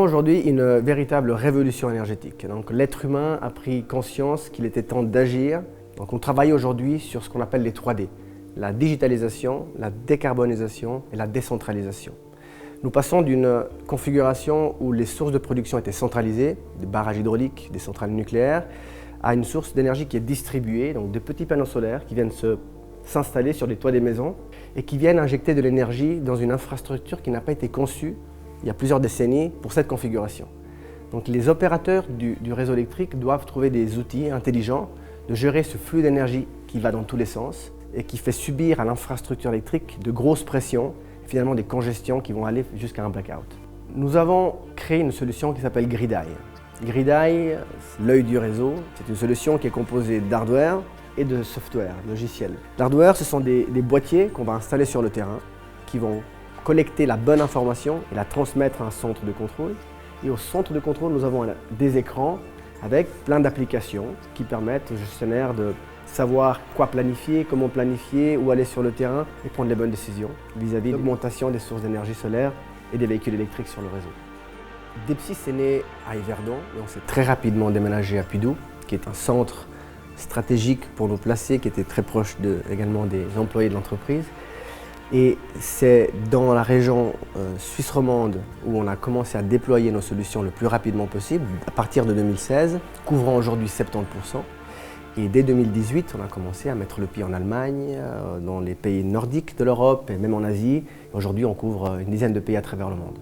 aujourd'hui une véritable révolution énergétique. Donc l'être humain a pris conscience qu'il était temps d'agir. Donc on travaille aujourd'hui sur ce qu'on appelle les 3D, la digitalisation, la décarbonisation et la décentralisation. Nous passons d'une configuration où les sources de production étaient centralisées, des barrages hydrauliques, des centrales nucléaires, à une source d'énergie qui est distribuée, donc de petits panneaux solaires qui viennent s'installer sur les toits des maisons et qui viennent injecter de l'énergie dans une infrastructure qui n'a pas été conçue il y a plusieurs décennies pour cette configuration. Donc les opérateurs du réseau électrique doivent trouver des outils intelligents de gérer ce flux d'énergie qui va dans tous les sens et qui fait subir à l'infrastructure électrique de grosses pressions, et finalement des congestions qui vont aller jusqu'à un blackout. Nous avons créé une solution qui s'appelle GridEye. GridEye, l'œil du réseau, c'est une solution qui est composée d'hardware et de software, logiciel. L'hardware, ce sont des boîtiers qu'on va installer sur le terrain qui vont collecter la bonne information et la transmettre à un centre de contrôle. Et au centre de contrôle, nous avons des écrans avec plein d'applications qui permettent au gestionnaire de savoir quoi planifier, comment planifier, où aller sur le terrain et prendre les bonnes décisions vis-à-vis de l'augmentation des sources d'énergie solaire et des véhicules électriques sur le réseau. Depsys est né à Yverdon et on s'est très rapidement déménagé à Pudou, qui est un centre stratégique pour nous placer, qui était très proche également des employés de l'entreprise. Et c'est dans la région suisse romande où on a commencé à déployer nos solutions le plus rapidement possible, à partir de 2016, couvrant aujourd'hui 70%. Et dès 2018, on a commencé à mettre le pied en Allemagne, dans les pays nordiques de l'Europe et même en Asie. Aujourd'hui, on couvre une dizaine de pays à travers le monde.